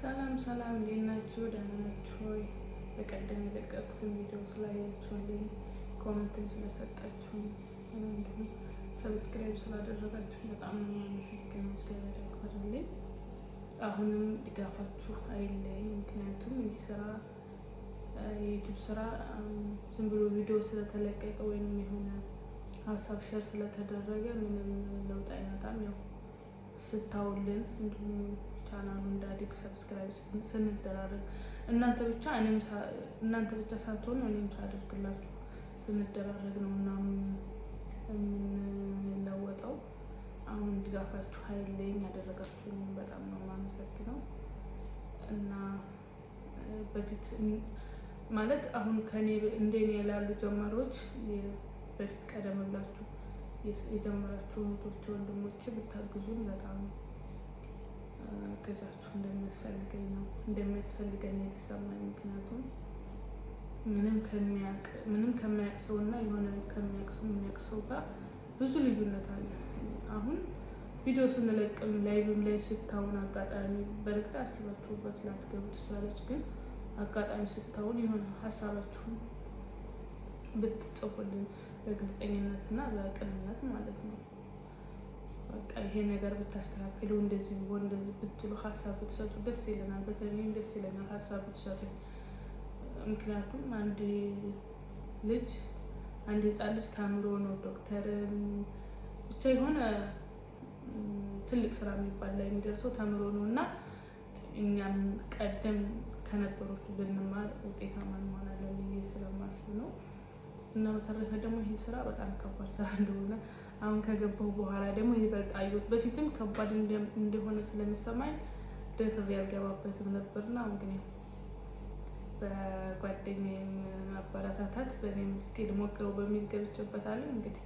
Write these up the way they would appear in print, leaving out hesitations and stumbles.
ሰላም እንዴት ናችሁ? ደህና ናችሁ ወይ? በቀደም የለቀኩትን ቪዲዮ ስላያችሁልኝ ኮሜንትም ስለሰጣችሁኝ እንዲሁም ሰብስክራይብ ስላደረጋችሁ በጣም ነው የማመሰግነው። እግዚአብሔር ያክብርልኝ። አሁንም ድጋፋችሁ አይለኝ። ምክንያቱም ይህ ስራ የዩቲዩብ ስራ ዝም ብሎ ቪዲዮ ስለተለቀቀ ወይም የሆነ ሀሳብ ሸር ስለተደረገ ምንም ለውጥ አይመጣም። ያው ስታውልን እንዲሁም ቻናሉ እንዳድግ ሰብስክራይብ ስንደራረግ እናንተ ብቻ ሳትሆኑ እኔም ሳደርግላችሁ ስንደራረግ ነው ምናምን የምንለወጠው። አሁን ድጋፋችሁ ኃይለኝ ያደረጋችሁኝ በጣም ነው የማመሰግነው። እና በፊት ማለት አሁን ከኔ እንደኔ ያሉ ጀማሪዎች በፊት ቀደም ብላችሁ የጀመራችሁ እህቶች ወንድሞች ብታግዙን በጣም ገዛችሁ እንደሚያስፈልገኝ የተሰማኝ። ምክንያቱም ምንም ከሚያውቅ ሰው እና የሆነ የሚያውቅ ሰው ጋር ብዙ ልዩነት አለ። አሁን ቪዲዮ ስንለቅም ላይቭም ላይ ስታውን አጋጣሚ በርግጥ አስባችሁበት ላትገቡ ትችላለች። ግን አጋጣሚ ስታውን የሆነ ሀሳባችሁን ብትጽፉልን በግልጸኝነት እና በቅንነት ማለት ነው። በቃ ይሄ ነገር ብታስተካክሉ እንደዚህ ቢሆን እንደዚህ ብትሉ ሀሳብ ብትሰጡ ደስ ይለናል። በተለይ ደስ ይለናል ሀሳብ ብትሰጡ። ምክንያቱም አንድ ህፃን ልጅ ተምሮ ነው ዶክተር ብቻ የሆነ ትልቅ ስራ የሚባል ላይ የሚደርሰው ተምሮ ነው እና እኛም ቀደም ከነበሮቹ ብንማር ውጤታማ እንሆናለን ብዬ ስለማስብ ነው። እና በተረፈ ደግሞ ይሄ ስራ በጣም ከባድ ስራ እንደሆነ አሁን ከገባሁ በኋላ ደግሞ ይበልጥ አየሁት። በፊትም ከባድ እንደሆነ ስለሚሰማኝ ደፍሬ ያልገባበትም ነበርና አሁን ግን በጓደኛዬም ማበረታታት በእኔም እስኪ ልሞክረው በሚል ገብቼበታለሁ። እንግዲህ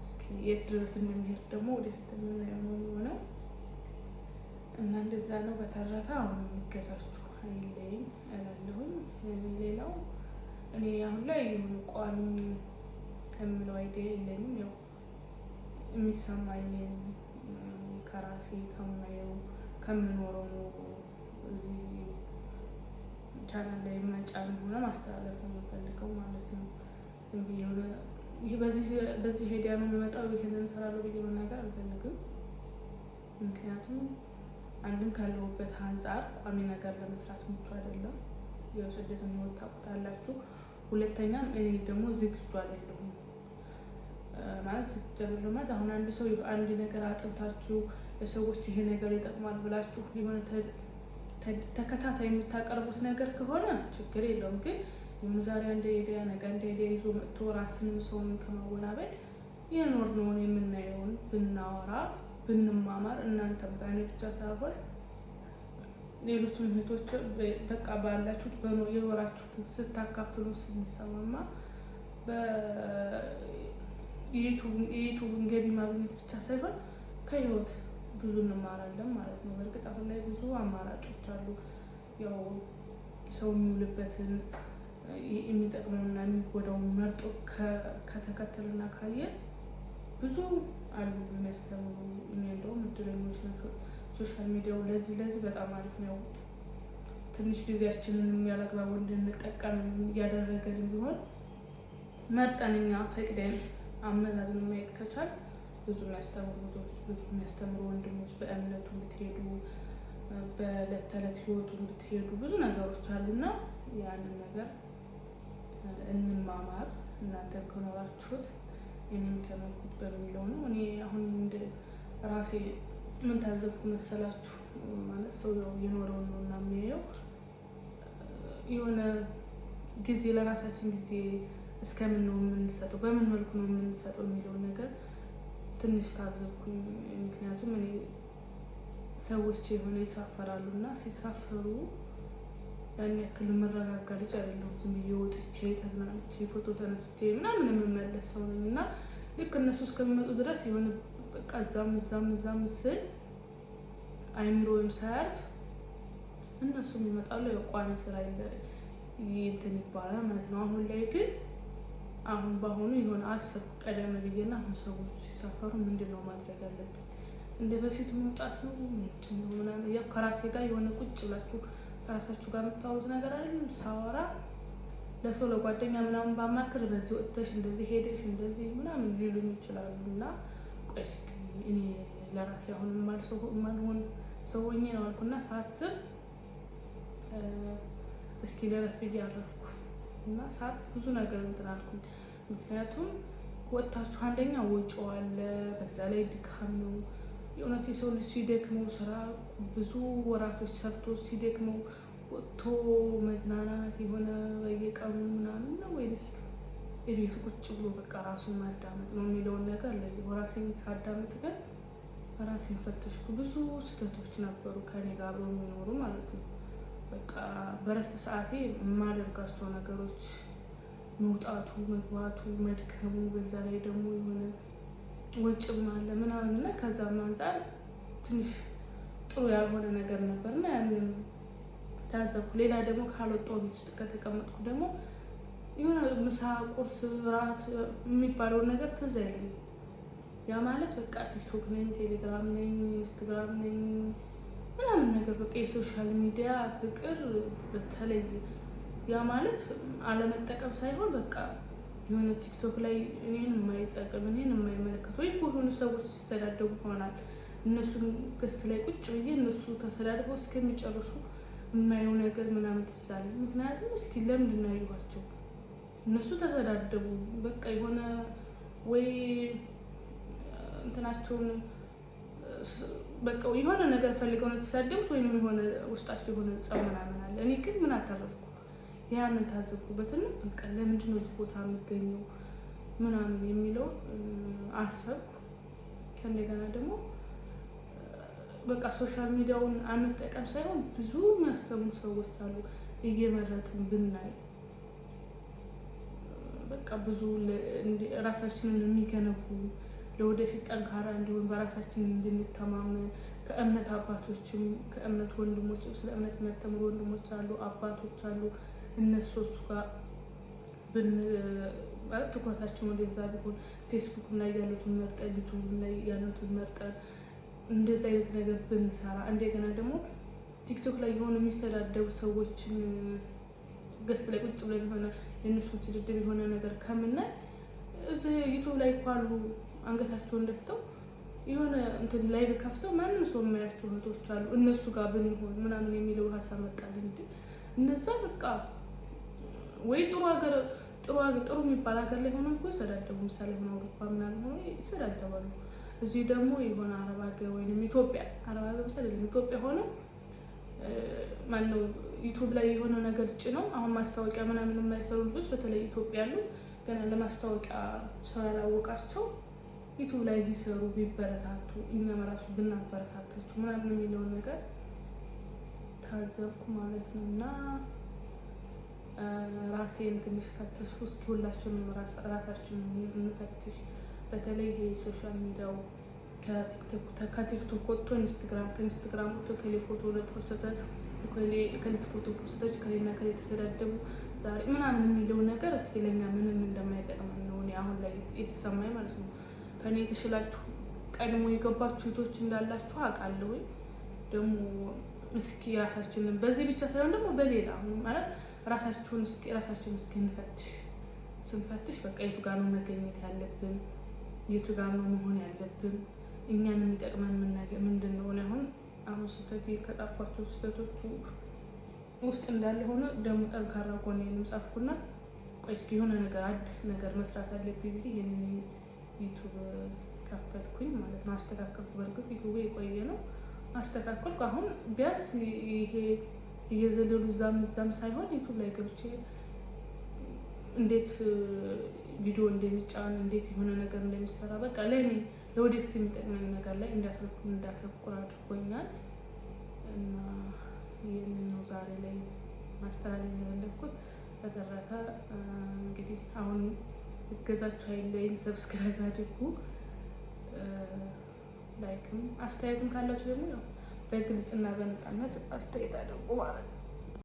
እስኪ የት ድረስ እንደሚሄድ ደግሞ ወደፊት የምናየው ነው የሚሆነው እና እንደዛ ነው። በተረፈ አሁን የሚገዛችሁ አይለኝ እላለሁኝ። ሌላው እኔ አሁን ላይ የሆነ ቋሚ የምለው አይዲያ የለኝም። ያው የሚሰማኝን ከራሴ ከማየው ከምኖረው ነው እዚህ ቻናል ላይ መጫን ሆነ ማስተላለፍ ነው የምፈልገው ማለት ነው። ዝም ብዬ ሆነ ይሄ በዚህ ሄዲያ ነው የሚመጣው ይሄንን እሰራለሁ ብዬ መናገር አልፈልግም። ምክንያቱም አንድም ካለሁበት አንጻር ቋሚ ነገር ለመስራት ምቹ አይደለም። ያው ስደትን ህይወት ታውቁታላችሁ። ሁለተኛም እኔ ደግሞ ዝግጁ አይደለሁም ማለት ስትጀምሩት አሁን አንድ ሰው አንድ ነገር አጥንታችሁ ለሰዎች ይሄ ነገር ይጠቅማል ብላችሁ የሆነ ተከታታይ የምታቀርቡት ነገር ከሆነ ችግር የለውም። ግን ዛሬ አንድ አይዲያ ነገ አንድ አይዲያ ይዞ መጥቶ ራስንም ሰውን ከማወናበድ የኖርነውን የምናየውን ብናወራ ብንማማር እናንተም ጋር ብቻ ሳይሆን ሌሎችም እህቶች በቃ ባላችሁት የኖራችሁትን ስታካፍሉ ስንሰማማ የዩቱብን ገቢ ማግኘት ብቻ ሳይሆን ከህይወት ብዙ እንማራለን ማለት ነው። በእርግጥ አሁን ላይ ብዙ አማራጮች አሉ። ያው ሰው የሚውልበትን የሚጠቅመውና የሚጎዳውን መርጦ ከተከተልና ካየን ብዙ አሉ የሚያስተምሩ። እኔ እንደውም እድለኞች ናቸው። ሶሻል ሚዲያው ለዚህ በጣም አሪፍ ነው። ትንሽ ጊዜያችንን የሚያላግባቡ እንድንጠቀም እያደረገን ቢሆን መርጠን እኛ ፈቅደን አመዛዝን ማየት ከቻል ብዙ የሚያስተምሩ ወንድሞች በእምነቱ ብትሄዱ በዕለት ተዕለት ህይወቱ ብትሄዱ ብዙ ነገሮች አሉና ያንን ነገር እንማማር። እናንተም ከኖራችሁት እኔም ከመልኩት በሚለው ነው። እኔ አሁን እንደ ራሴ ምን ታዘብኩ መሰላችሁ? ማለት ሰው የኖረውን ነው እና የሚያየው የሆነ ጊዜ ለራሳችን ጊዜ እስከምን ነው የምንሰጠው፣ በምን መልኩ ነው የምንሰጠው የሚለውን ነገር ትንሽ ታዘብኩኝ። ምክንያቱም እኔ ሰዎች የሆነ ይሳፈራሉ እና ሲሳፈሩ ያን ያክል የምረጋጋ ልጅ አይደለሁም። ዝም ብዬ ወጥቼ ተዝናንቼ ፎቶ ተነስቼ ምናምን የምመለስ ሰው ነኝ እና ልክ እነሱ እስከሚመጡ ድረስ የሆነ በቃ እዛም ስል አይምሮም ሳያርፍ እነሱም ይመጣሉ። የቋሚ ስራ እንትን ይባላል ማለት ነው። አሁን ላይ ግን በአሁኑ የሆነ አስብ ቀደም ብዬና አሁን ሰዎች ሲሳፈሩ ምንድን ነው ማድረግ አለብን፣ እንደ በፊቱ መውጣት ነው ምንድን ነው ምናምን። ያው ከራሴ ጋር የሆነ ቁጭ ብላችሁ ከራሳችሁ ጋር የምታወሩት ነገር አይደለም። ሳወራ ለሰው ለጓደኛ ምናምን ባማክር በዚህ ወጥተሽ እንደዚህ ሄደሽ እንደዚህ ምናምን ሊሉኝ ይችላሉ። እና ቆይ እስኪ እኔ ለራሴ አሁን ማልሆን ሰው ሆኜ ነው አልኩና ሳስብ እስኪ ለረፍ ብዬ አረፍኩ እና ሳርፍ ብዙ ነገር እንትን አልኩኝ። ምክንያቱም ወጥታችሁ አንደኛ ወጪው አለ፣ በዛ ላይ ድካም ነው። የእውነት የሰው ልጅ ሲደክመው ስራ ብዙ ወራቶች ሰርቶ ሲደክመው ወጥቶ መዝናናት የሆነ በየቀኑ ምናምን ነው ወይስ የቤቱ ቁጭ ብሎ በቃ ራሱን ማዳመጥ ነው የሚለውን ነገር ራሴን ሳዳመጥ ግን ራሴን ፈተሽኩ። ብዙ ስህተቶች ነበሩ ከኔ ጋር አብረው የሚኖሩ ማለት ነው። በቃ በረፍት ሰዓቴ የማደርጋቸው ነገሮች መውጣቱ፣ መግባቱ፣ መድከሙ፣ በዛ ላይ ደግሞ የሆነ ወጭም አለ ምናምን እና ከዛም አንፃር ትንሽ ጥሩ ያልሆነ ነገር ነበርና ያንን ታዘብኩ። ሌላ ደግሞ ካልወጣሁ ቤት ውስጥ ከተቀመጥኩ ደግሞ የሆነ ምሳ፣ ቁርስ፣ ራት የሚባለውን ነገር ትዝ አይለኝም። ያ ማለት በቃ ቲክቶክ ነኝ፣ ቴሌግራም ነኝ፣ ኢንስታግራም ነኝ ምናምን ነገር በቃ የሶሻል ሚዲያ ፍቅር በተለይ ያ ማለት አለመጠቀም ሳይሆን በቃ የሆነ ቲክቶክ ላይ እኔን የማይጠቅም እኔን የማይመለከት ወይም በሆኑ ሰዎች ሲሰዳደቡ ይሆናል እነሱን ገስት ላይ ቁጭ ብዬ እነሱ ተሰዳድበው እስከሚጨርሱ የማየው ነገር ምናምን ትዝ አለኝ። ምክንያቱም እስኪ ለምንድን ነው ያየኋቸው? እነሱ ተሰዳደቡ በቃ የሆነ ወይ እንትናቸውን በቃ የሆነ ነገር ፈልገው ነው የተሳደቡት ወይም የሆነ ውስጣቸው የሆነ ጸብ ምናምን አለ። እኔ ግን ምን አተረፍኩ? ያንን ታዘብኩበትና በቃ ለምንድን ነው እዚህ ቦታ የምገኘው ምናምን የሚለው አሰብኩ። ከእንደገና ደግሞ በቃ ሶሻል ሚዲያውን አንጠቀም ሳይሆን ብዙ የሚያስተምሩ ሰዎች አሉ እየመረጥን ብናይ በቃ ብዙ ራሳችንን የሚገነቡ ለወደፊት ጠንካራ እንዲሆን በራሳችን እንድንተማመን ከእምነት አባቶችም ከእምነት ወንድሞችም ስለ እምነት የሚያስተምሩ ወንድሞች አሉ፣ አባቶች አሉ። እነሱ ጋር ማለት ትኩረታችን ወደዛ ቢሆን ፌስቡክ ላይ ያሉትን መርጠን ዩቱብ ላይ ያሉትን መርጠን እንደዚህ አይነት ነገር ብንሰራ፣ እንደገና ደግሞ ቲክቶክ ላይ የሆነ የሚሰዳደቡ ሰዎችን ገስት ላይ ቁጭ ብለን የሆነ የእነሱን ስድድብ የሆነ ነገር ከምናይ እዚህ ዩቱብ ላይ እኮ አሉ አንገታቸውን ደፍተው የሆነ እንትን ላይቭ ከፍተው ማንም ሰው የማያቸው እህቶች አሉ። እነሱ ጋር ብንሆን ምናምን የሚለው ሀሳብ መጣልኝ። እንዴ እነዛ በቃ ወይ ጥሩ የሚባል ሀገር ላይ ሆኖ እኮ ይሰዳደቡ። ምሳሌ ሆነ አውሮፓ ምናምን ሆኖ ይሰዳደባሉ። እዚህ ደግሞ የሆነ አረብ ሀገር ወይም ኢትዮጵያ አረብ ሀገር ብቻ አይደለም ኢትዮጵያ ሆነው ማነው ዩቱብ ላይ የሆነ ነገር ጭነው አሁን ማስታወቂያ ምናምን የማይሰሩ ልጆች በተለይ ኢትዮጵያ ያሉ ገና ለማስታወቂያ ስላላወቃቸው ዩቱብ ላይ ቢሰሩ ቢበረታቱ እኛም ራሱ ብናበረታታቸው ምናምን የሚለውን ነገር ታዘብኩ ማለት ነው። እና ራሴን ትንሽ ፈተሽኩ። እስኪ ሁላችንም ራሳችንን እንፈትሽ። በተለይ ይሄ ሶሻል ሚዲያው ከቲክቶክ ወጥቶ ኢንስታግራም፣ ከኢንስታግራም ወጥቶ ከሌ ፎቶ ለፖስተ ከሌት ፎቶ ፖስተች ከሌና ከሌ ተሰዳደቡ ዛሬ ምናምን የሚለው ነገር እስኪ ለኛ ምንም እንደማይጠቅመን ነው እኔ አሁን ላይ የተሰማኝ ማለት ነው። ከኔ የተሽላችሁ ቀድሞ የገባችሁ እህቶች እንዳላችሁ አውቃለሁ። ደግሞ እስኪ ራሳችንን በዚህ ብቻ ሳይሆን ደግሞ በሌላ ማለት ራሳችንን እስኪ እንፈትሽ። ስንፈትሽ በቃ የቱ ጋር ነው መገኘት ያለብን፣ የቱ ጋር ነው መሆን ያለብን፣ እኛን የሚጠቅመን ምንድን ነው? አሁን ስህተት ከጻፍኳቸው ስህተቶቹ ውስጥ እንዳለ ሆነ ደግሞ ጠንካራ ጎኔንም ጻፍኩና ቆይ እስኪ የሆነ ነገር አዲስ ነገር መስራት አለብኝ ብዬ ይሄንን ዩቱብ ከፈትኩኝ ማለት ነው። አስተካከልኩ። በእርግጥ ዩቱብ የቆየ ነው፣ አስተካከልኩ። አሁን ቢያንስ ይሄ እየዘለሉ እዛም ሳይሆን ዩቱብ ላይ ገብቼ እንዴት ቪዲዮ እንደሚጫን እንዴት የሆነ ነገር እንደሚሰራ በቃ ለእኔ ለወደፊት የሚጠቅመኝ ነገር ላይ እንዳተኩር አድርጎኛል። እና ይህን ነው ዛሬ ላይ ማስተላለፍ የፈለኩት። በተረፈ እንግዲህ አሁን እገዛችሁ አይለኝ፣ ሰብስክራይብ አድርጉ። ላይክም አስተያየትም ካላችሁ ደግሞ ያው በግልጽና በነፃነት አስተያየት አድርጉ ማለት ነው።